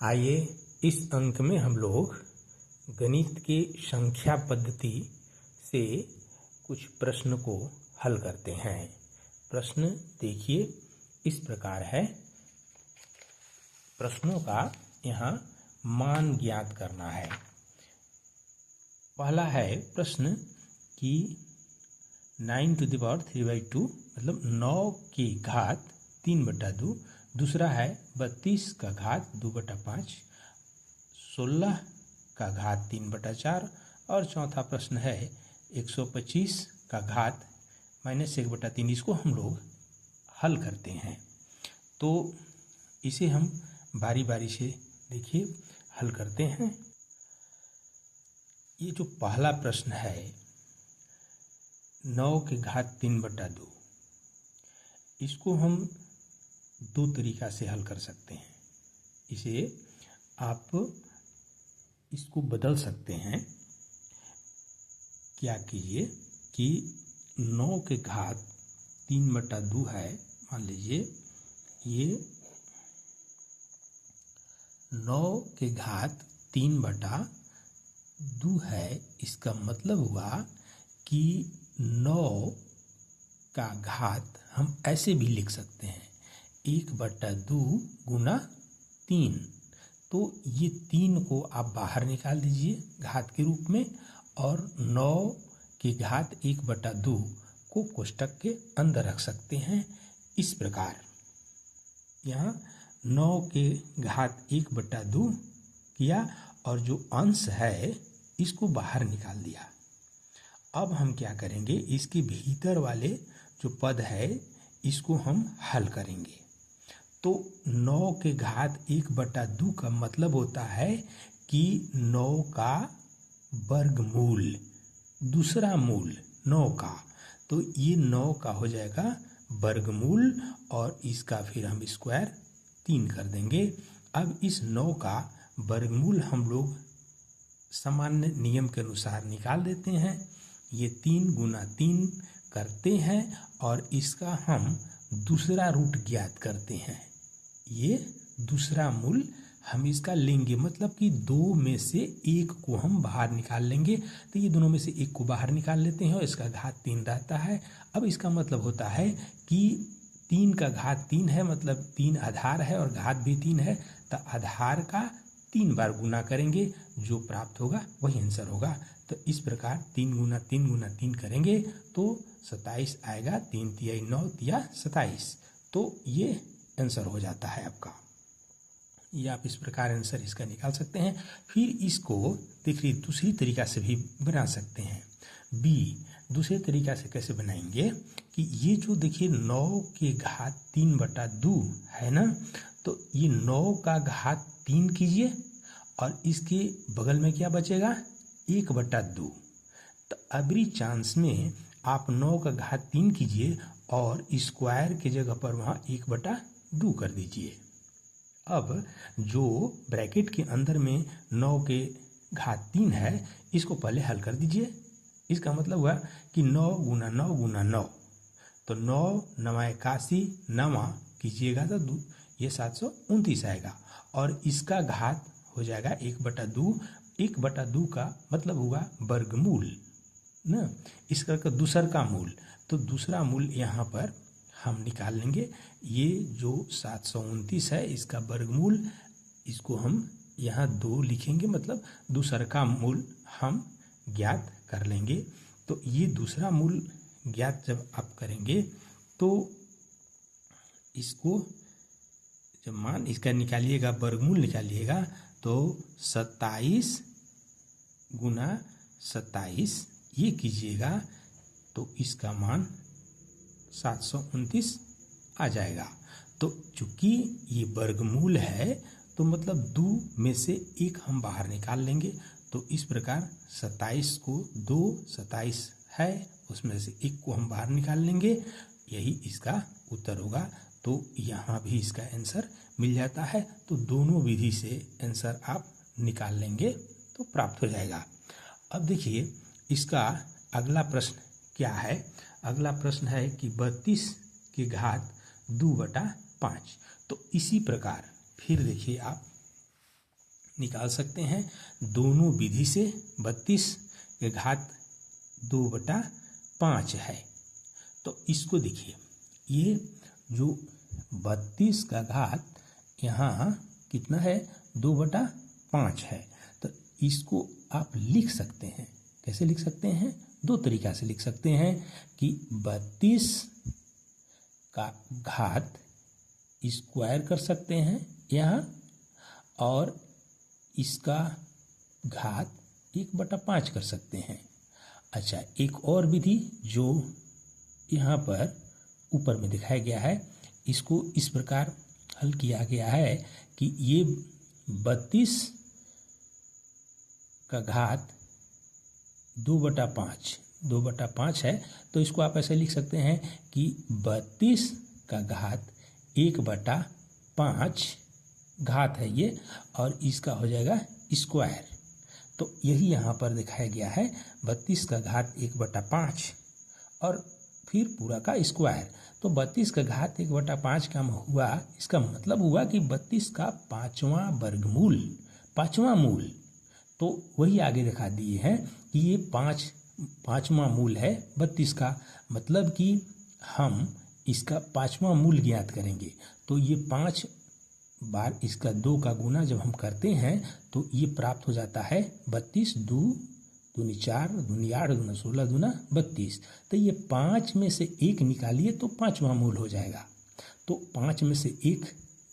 आइए इस अंक में हम लोग गणित के संख्या पद्धति से कुछ प्रश्न को हल करते हैं। प्रश्न देखिए इस प्रकार है। प्रश्नों का यहाँ मान ज्ञात करना है। पहला है प्रश्न कि 9 to the power 3/2 मतलब 9 की घात 3/2। दूसरा है 32 का घात 2/5, 16 का घात 3/4 और चौथा प्रश्न है 125 का घात -1/3। इसको हम लोग हल करते हैं। तो इसे हम बारी बारी से देखिए हल करते हैं। ये जो पहला प्रश्न है 9 की घात 3/2, इसको हम दो तरीका से हल कर सकते हैं। इसे आप इसको बदल सकते हैं। क्या कीजिए कि 9 के घात 3/2 है, मान लीजिए ये 9 के घात 3/2 है। इसका मतलब हुआ कि 9 का घात हम ऐसे भी लिख सकते हैं 1/2 गुना 3। तो ये 3 को आप बाहर निकाल दीजिए घात के रूप में और 9 की घात 1/2 को कोष्टक के अंदर रख सकते हैं। इस प्रकार यहाँ 9 के घात 1/2 किया और जो अंश है इसको बाहर निकाल दिया। अब हम क्या करेंगे, इसके भीतर वाले जो पद है इसको हम हल करेंगे। तो 9 के घात 1/2 का मतलब होता है कि 9 का वर्गमूल, दूसरा मूल 9 का। तो ये 9 का हो जाएगा वर्गमूल और इसका फिर हम स्क्वायर 3 कर देंगे। अब इस 9 का वर्गमूल हम लोग सामान्य नियम के अनुसार निकाल देते हैं। ये 3 गुना 3 करते हैं और इसका हम दूसरा रूट ज्ञात करते हैं। ये दूसरा मूल हम इसका लेंगे, मतलब कि 2 में से 1 को हम बाहर निकाल लेंगे। तो ये दोनों में से 1 को बाहर निकाल लेते हैं और इसका घात 3 रहता है। अब इसका मतलब होता है कि 3 का घात 3 है, मतलब 3 आधार है और घात भी 3 है। तो आधार का 3 बार गुना करेंगे, जो प्राप्त होगा वही आंसर होगा। तो इस प्रकार 3 गुना 3 गुना 3 करेंगे तो 27 आएगा। 3 तिया 9 तिया 27। तो ये आंसर हो जाता है आपका। ये आप इस प्रकार आंसर इसका निकाल सकते हैं। फिर इसको देखिए दूसरी तरीका से भी बना सकते हैं। बी दूसरे तरीका से कैसे बनाएंगे कि ये जो देखिए 9 के घात 3/2 है ना, तो ये 9 का घात 3 कीजिए और इसके बगल में क्या बचेगा 1/2। तो एवरी चांस में आप 9 का घात 3 कीजिए और स्क्वायर की जगह पर वहाँ 1/2 कर दीजिए। अब जो ब्रैकेट के अंदर में 9 के घात 3 है इसको पहले हल कर दीजिए। इसका मतलब हुआ कि 9 गुना 9 गुना 9, तो 9 9 81 9 कीजिएगा तो ये 729 आएगा और इसका घात हो जाएगा 1/2। 1/2 का मतलब हुआ वर्गमूल ना, इसका दूसर का मूल। तो दूसरा मूल यहाँ पर हम निकाल लेंगे। ये जो 729 है इसका वर्गमूल, इसको हम यहाँ 2 लिखेंगे, मतलब दूसर का मूल हम ज्ञात कर लेंगे। तो ये दूसरा मूल ज्ञात जब आप करेंगे तो इसको जब मान इसका निकालिएगा, वर्गमूल निकालिएगा, तो 27 गुना 27 ये कीजिएगा तो इसका मान 729 आ जाएगा। तो चूंकि ये वर्गमूल है तो मतलब 2 में से 1 हम बाहर निकाल लेंगे। तो इस प्रकार 27 को 2 27 है उसमें से 1 को हम बाहर निकाल लेंगे, यही इसका उत्तर होगा। तो यहाँ भी इसका आंसर मिल जाता है। तो दोनों विधि से आंसर आप निकाल लेंगे तो प्राप्त हो जाएगा। अब देखिए इसका अगला प्रश्न क्या है। अगला प्रश्न है कि 32 की घात 2/5। तो इसी प्रकार फिर देखिए आप निकाल सकते हैं दोनों विधि से। 32 के घात 2/5 है। तो इसको देखिए, ये जो 32 का घात यहाँ कितना है, 2/5 है। तो इसको आप लिख सकते हैं, कैसे लिख सकते हैं, दो तरीका से लिख सकते हैं कि 32 का घात स्क्वायर कर सकते हैं यहाँ, और इसका घात 1/5 कर सकते हैं। अच्छा, एक और विधि जो यहाँ पर ऊपर में दिखाया गया है, इसको इस प्रकार हल किया गया है कि ये 32 का घात 2/5 है। तो इसको आप ऐसे लिख सकते हैं कि 32 का घात 1/5 घात है ये, और इसका हो जाएगा स्क्वायर। तो यही यहाँ पर दिखाया गया है, 32 का घात 1/5 और फिर पूरा का स्क्वायर। तो 32 का घात 1/5 का हुआ, इसका मतलब हुआ कि 32 का 5वां वर्गमूल, 5वां मूल। तो वही आगे दिखा दिए हैं कि ये 5वां मूल है 32 का, मतलब कि हम इसका 5वां मूल ज्ञात करेंगे। तो ये 5 बार इसका 2 का गुना जब हम करते हैं तो ये प्राप्त हो जाता है 32, 2 दूनी 4, दूनी 8, दूना 16, दूना 32। तो ये 5 में से 1 निकालिए तो 5वां मूल हो जाएगा। तो 5 में से 1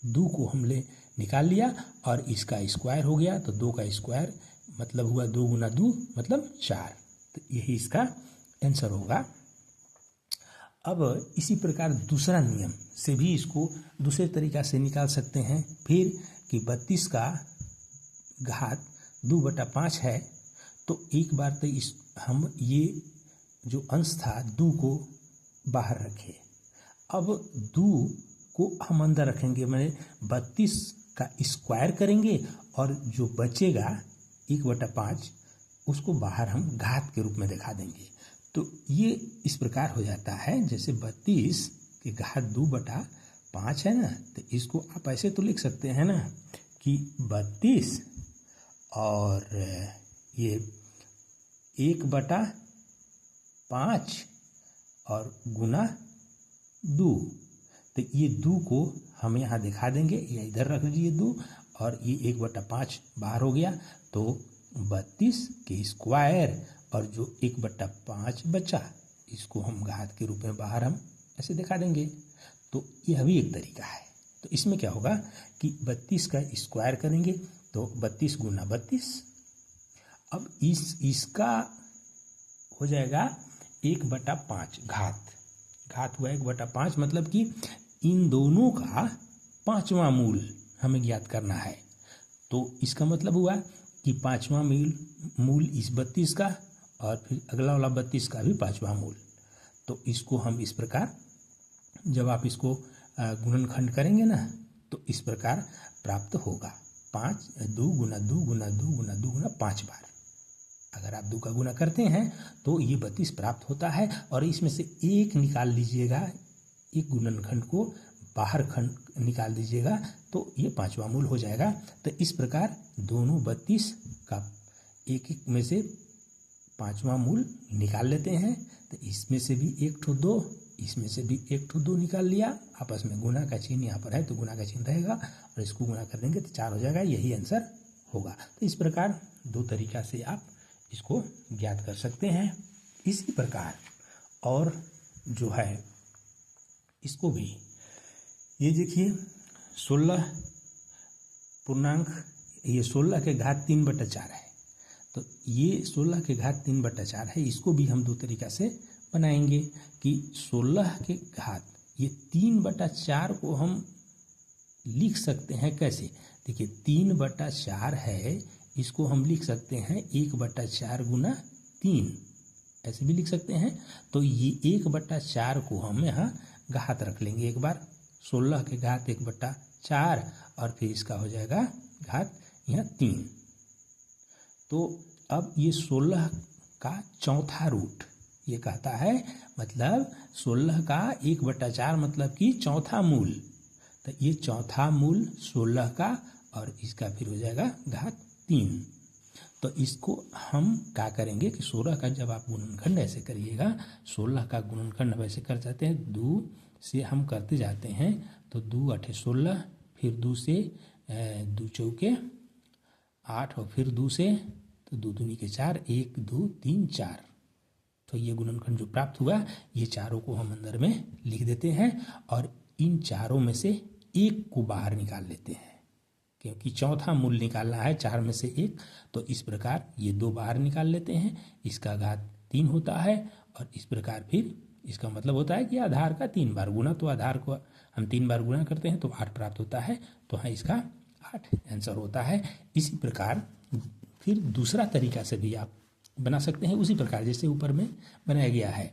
2 को हमने निकाल लिया और इसका स्क्वायर हो गया। तो 2 का स्क्वायर मतलब हुआ 2 गुना 2 मतलब 4। तो यही इसका आंसर होगा। अब इसी प्रकार दूसरा नियम से भी इसको दूसरे तरीका से निकाल सकते हैं फिर, कि 32 का घात 2/5 है। तो एक बार तो हम ये जो अंश था 2 को बाहर रखे, अब 2 को हम अंदर रखेंगे, मैंने 32 का स्क्वायर करेंगे और जो बचेगा 1/5 उसको बाहर हम घात के रूप में दिखा देंगे। तो ये इस प्रकार हो जाता है, जैसे 32 के घात 2/5 है ना, तो इसको आप ऐसे तो लिख सकते हैं ना कि 32 और ये 1/5 और गुना 2। तो ये 2 को हम यहाँ दिखा देंगे, या इधर रख लीजिए 2, और ये 1/5 बाहर हो गया। तो 32 के स्क्वायर और जो 1/5 बचा, इसको हम घात के रूप में बाहर हम ऐसे दिखा देंगे। तो यह भी एक तरीका है। तो इसमें क्या होगा कि 32 का स्क्वायर करेंगे तो 32 गुना 32। अब इसका हो जाएगा 1/5 घात हुआ 1/5, मतलब कि इन दोनों का 5वां मूल हमें ज्ञात करना है। तो इसका मतलब हुआ कि 5वां मूल इस 32 का, और फिर अगला वाला 32 का भी 5वां मूल। तो इसको हम इस प्रकार, जब आप इसको गुणनखंड करेंगे ना, तो इस प्रकार प्राप्त होगा। 2 गुना 2 गुना 2 गुना 2 गुना 5 बार। अगर आप 2 का गुना करते हैं तो ये 32 प्राप्त होता है, और इसमें से 1 निकाल लीजिएगा, एक गुणनखंड को बाहर खंड निकाल दीजिएगा, तो ये 5वां मूल हो जाएगा। तो इस प्रकार दोनों 32 का एक में से 5वां मूल निकाल लेते हैं। तो इसमें से भी 1 ठो 2, इसमें से भी 1 ठो 2 निकाल लिया। आपस में गुना का चिन्ह यहाँ पर है तो गुना का चिन्ह रहेगा, और इसको गुना कर देंगे तो 4 हो जाएगा। यही आंसर होगा। तो इस प्रकार 2 तरीका से आप इसको ज्ञात कर सकते हैं। इसी प्रकार और जो है इसको भी, ये देखिए 16 पूर्णांक, ये 16 के घात 3/4 है। तो ये 16 के घात 3/4 है। इसको भी हम 2 तरीका से बनाएंगे कि 16 के घात ये 3/4 को हम लिख सकते हैं कैसे। देखिए 3/4 है, इसको हम लिख सकते हैं 1/4 गुना 3, ऐसे भी लिख सकते हैं। तो ये 1/4 को हम यहाँ घात रख लेंगे एक बार, 16 के घात 1/4, और फिर इसका हो जाएगा घात यहाँ 3। तो अब ये 16 का चौथा रूट ये कहता है, मतलब 16 का 1/4 मतलब कि चौथा मूल। तो ये चौथा मूल 16 का और इसका फिर हो जाएगा घात 3। तो इसको हम क्या करेंगे कि 16 का जब आप गुणनखंड ऐसे करिएगा, 16 का गुणनखंड वैसे कर जाते हैं, 2 से हम करते जाते हैं, तो 2 8 16, फिर 2 से 2 चौके 8 और फिर 2 से, तो 2 दूनी के 4, 1 2 3 4। तो ये गुणनखंड जो प्राप्त हुआ, ये चारों को हम अंदर में लिख देते हैं और इन चारों में से एक को बाहर निकाल लेते हैं, क्योंकि चौथा मूल निकालना है 4 में से 1। तो इस प्रकार ये 2 बाहर निकाल लेते हैं, इसका घात 3 होता है। और इस प्रकार फिर इसका मतलब होता है कि आधार का 3 बार गुना, तो आधार को हम 3 बार गुना करते हैं तो 8 प्राप्त होता है। तो हाँ, इसका 8 आंसर होता है। इसी प्रकार फिर दूसरा तरीका से भी आप बना सकते हैं, उसी प्रकार जैसे ऊपर में बनाया गया है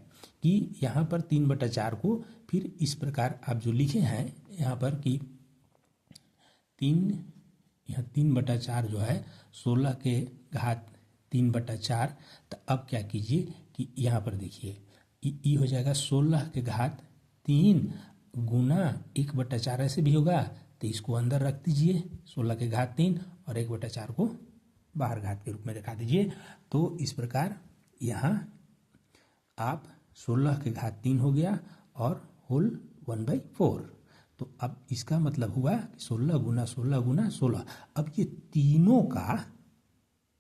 कि यहाँ पर 3/4 को फिर इस प्रकार आप जो लिखे हैं यहाँ पर कि 3/4 जो है 16 के घात 3/4। तो अब क्या कीजिए कि यहाँ पर देखिए ये हो जाएगा 16 के घात 3 गुना 1/4, ऐसे भी होगा। तो इसको अंदर रख दीजिए 16 के घात 3 और 1/4 को बाहर घात के रूप में दिखा दीजिए। तो इस प्रकार यहाँ आप 16 के घात 3 हो गया और होल 1/4। तो अब इसका मतलब हुआ 16 गुना 16 गुना 16। अब ये तीनों का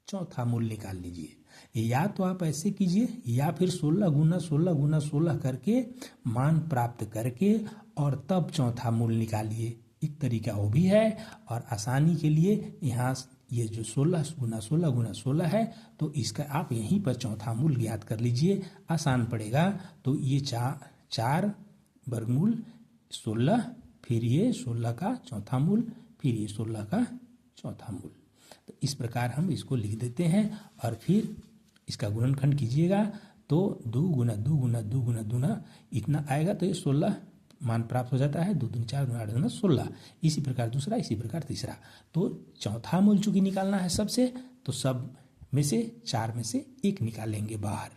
चौथा मूल निकाल लीजिए, या तो आप ऐसे कीजिए या फिर 16 गुना 16 गुना 16 करके मान प्राप्त करके और तब चौथा मूल निकालिए। एक तरीका वो भी है। और आसानी के लिए यहाँ ये जो 16 गुना 16 गुना 16 है, तो इसका आप यहीं पर चौथा मूल ज्ञात कर लीजिए, आसान पड़ेगा। तो ये 4 वर्गमूल 16, फिर ये 16 का चौथा मूल, फिर ये 16 का चौथा मूल। तो इस प्रकार हम इसको लिख देते हैं और फिर इसका गुणनखंड कीजिएगा तो 2 गुना 2 गुना 2 गुना 2 इतना आएगा। तो ये 16 मान प्राप्त हो जाता है। 2 दूनी 4 2 8 16। इसी प्रकार दूसरा, इसी प्रकार तीसरा। तो चौथा मूल चूंकि निकालना है सबसे, तो सब में से 4 में से 1 निकालेंगे बाहर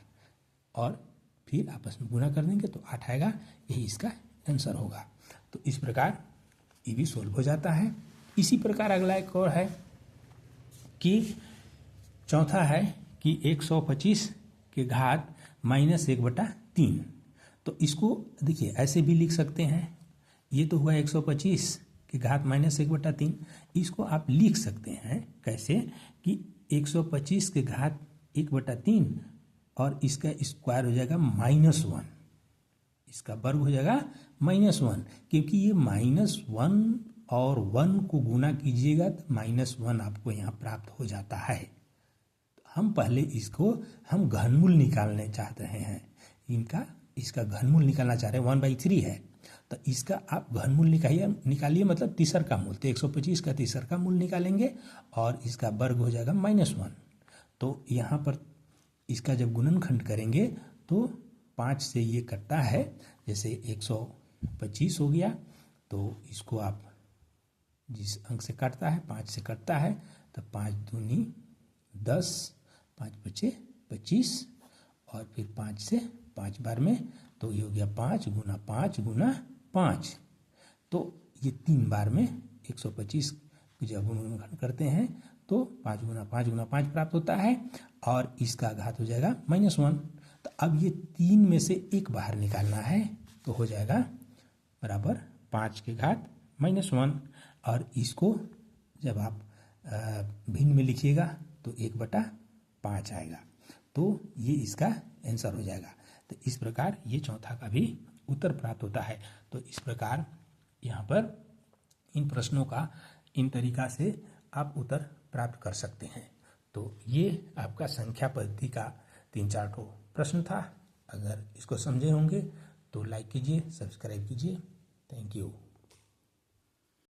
और फिर आपस में गुना कर देंगे तो 8 आएगा। यही इसका आंसर होगा। तो इस प्रकार ये भी सोल्व हो जाता है। इसी प्रकार अगला एक और है कि चौथा है कि 125 के घात -1/3। तो इसको देखिए ऐसे भी लिख सकते हैं। ये तो हुआ 125 के घात -1/3। इसको आप लिख सकते हैं कैसे कि 125 के घात 1/3 और इसका स्क्वायर हो जाएगा -1, इसका वर्ग हो जाएगा -1, क्योंकि ये -1 और 1 को गुना कीजिएगा तो -1 आपको यहाँ प्राप्त हो जाता है। हम पहले इसको हम घनमूल निकालने चाह रहे हैं, इसका घनमूल निकालना चाह रहे हैं, 1/3 है। तो इसका आप घनमूल निकालिए मतलब तीसर का मूल। तो 125 का तीसर का मूल निकालेंगे और इसका वर्ग हो जाएगा -1। तो यहाँ पर इसका जब गुणनखंड करेंगे तो 5 से ये कटता है, जैसे 125 हो गया। तो इसको आप जिस अंक से कटता है 5 से कटता है, तो 5 दूनी 10, 5 बचे 25 और फिर 5 से 5 बार में, तो ये हो गया 5 गुना 5 गुना 5। तो ये 3 बार में 125 जब गुणनखंड करते हैं तो 5 गुना 5 गुना 5 प्राप्त होता है और इसका घात हो जाएगा -1। तो अब ये 3 में से 1 बाहर निकालना है, तो हो जाएगा बराबर 5 के घात -1। और इसको जब आप भिन्न में लिखिएगा तो 1/5 आएगा। तो ये इसका आंसर हो जाएगा। तो इस प्रकार ये चौथा का भी उत्तर प्राप्त होता है। तो इस प्रकार यहाँ पर इन प्रश्नों का इन तरीका से आप उत्तर प्राप्त कर सकते हैं। तो ये आपका संख्या पद्धति का 3-4 ठो प्रश्न था। अगर इसको समझे होंगे तो लाइक कीजिए, सब्सक्राइब कीजिए। Thank you.